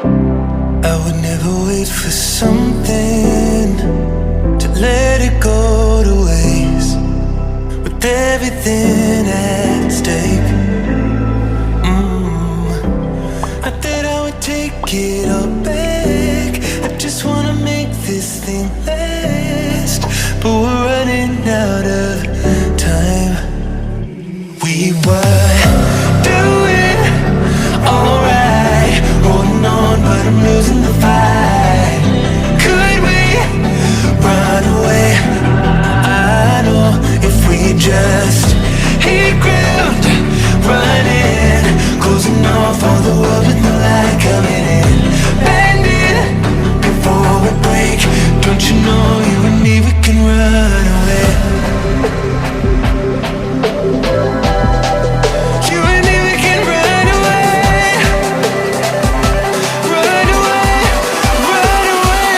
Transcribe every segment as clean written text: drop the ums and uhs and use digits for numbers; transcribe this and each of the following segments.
I would never wait for something to let it go to waste, with everything at stake. Not that I would take it all back, I just wanna make this thing last. But we're running out of time. We were doing alright, holding on, but I'm losing the fight. Could we run away? I know if we just hit ground, running, closing off all the world with the light coming in, bending before we break. Don't you know you and me, we can run away. You and me, we can run away. Run away, run away.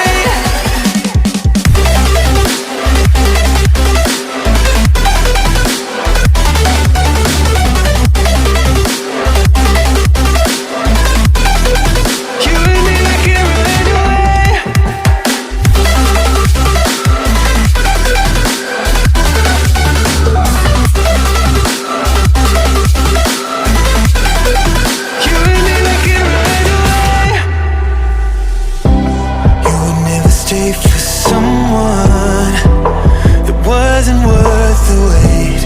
You and me, we can run away. You and me, we can run away. You would never stay for someone that wasn't worth the wait.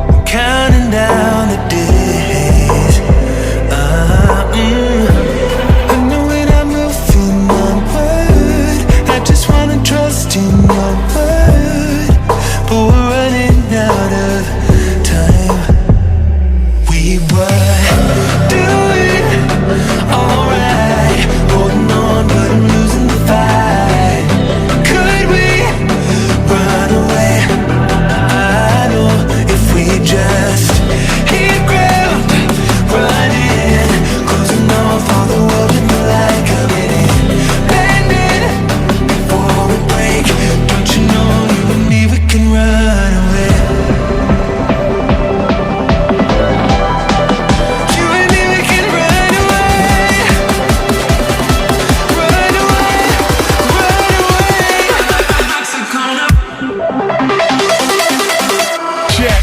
I'm counting down the days. I know when I'm moving onward, I just wanna trust in your word. But we're running out of time. We were doing alright, holding on, but I'm losing the fight. Could we run away? I know if we just hit ground, running, closing off all the world with the light coming in, bending before we break. Don't you know you and me, we can run away. You and me, we can run away. Run away, run away. Check.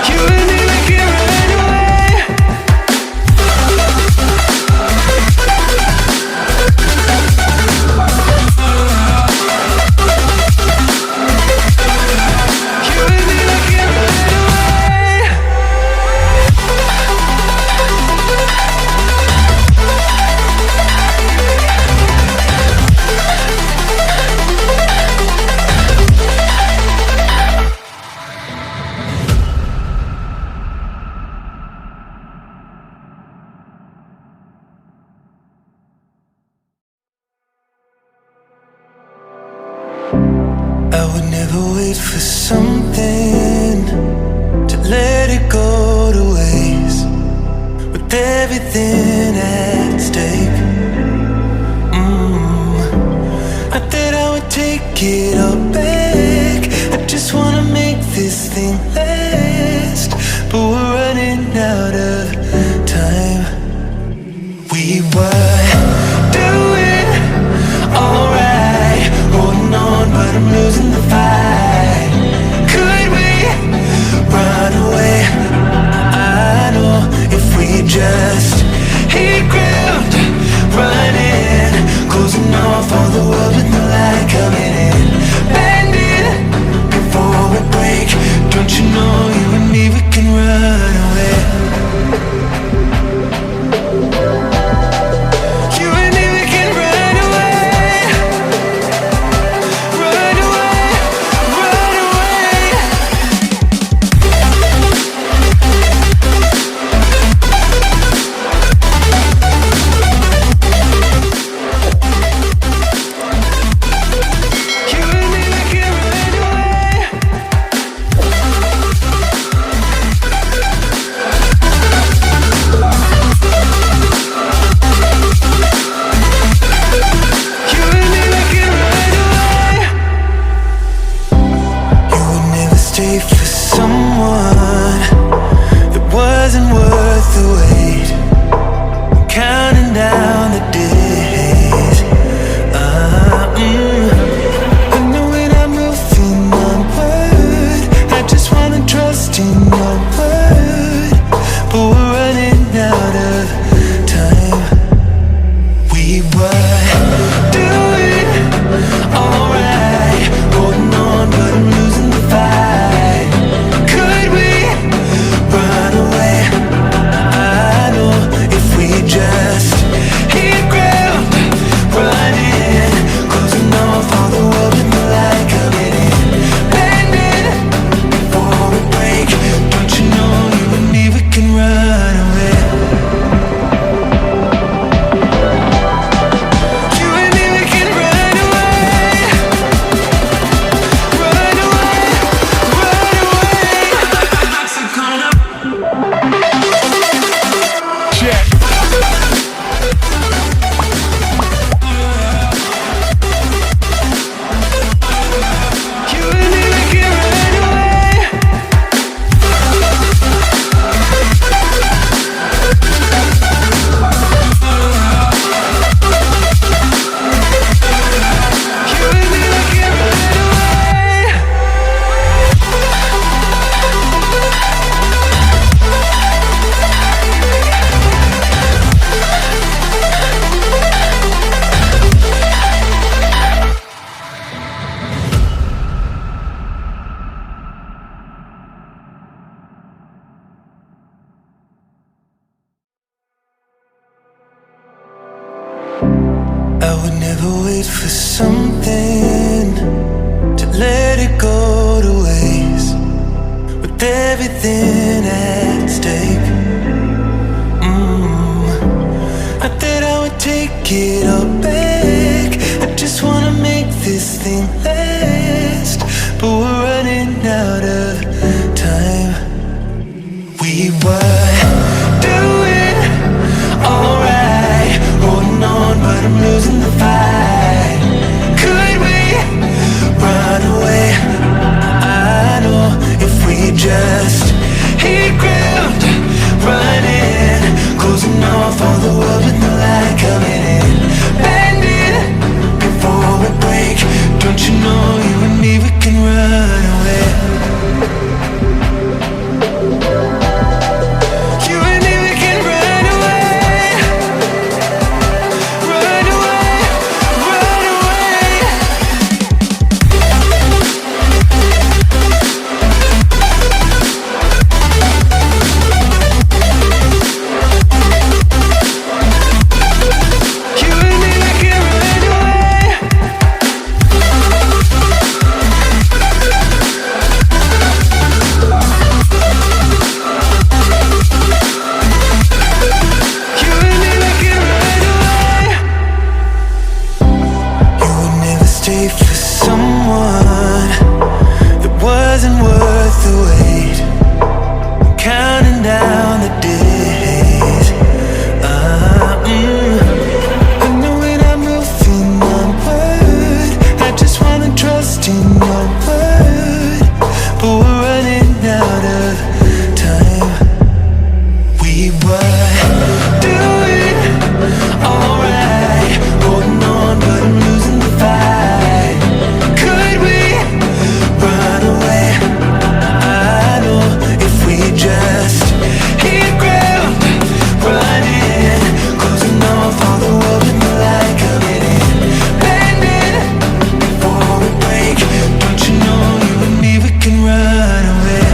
You and me, we can run away. You and me, we can run away. I would never wait for something to let it go to waste, with everything at stake. Not that I would take it all back, I just wanna make this thing last. But we're running out of time. We were doing alright, holding on, but I'm losing the fight. Could we run away? I know if we just hit ground, running, closing off all the world with the light coming in, bending before we break. Don't you know someone that wasn't worth the wait. Counting down the days. I know when I'm moving onward, I just wanna trust in your word, but we're running out of time. We were doing alright, holding on, but I'm losing the fight. Could we run away? I know if we just hit ground, running, closing off all the world with the light coming in, bending before we break. Don't you know you and me, we can run away. You and me, we can run away. Run away, run away. So gonna check. You and me, we can run away. You and me, we can run away. I would never wait for something to let it go to waste, with everything at stake. I thought I would take it all back. I just wanna make this thing last, but we're running out of time. We were doing alright, holding on, but I'm losing the fight. Could we run away? I know if we just hit ground, running, closing off all the world with the light coming in, bending before we break. Don't you know you and me, we can run away. You and me, we can run away. Run away, run away. You and me, we can run away. You and me, we can run away. You would never stay for someone that wasn't worth the wait. Counting down the days. I know when I'm moving onward, I just wanna trust in your word, but we're running out of time. We were doing alright, holding on, but I'm losing the fight. Could we run away? I know if we just hit ground, running, closing off all the world with the light coming in, bending before we break. Don't you know you and me, we can run away.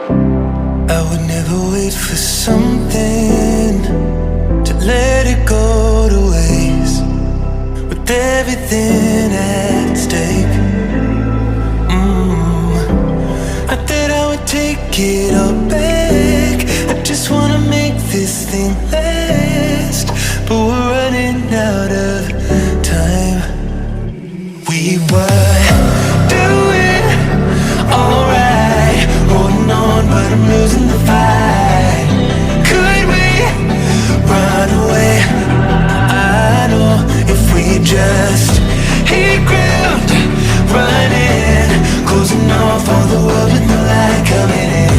I would never wait for something to let it go to waste, with everything at stake. Not that I would take it all back, I just wanna make this thing last, but we're running out of time. We were doing alright, holding on, but I'm losing the fight. Could we run away? I know if we just hit ground running, closing off all the world with no light coming in.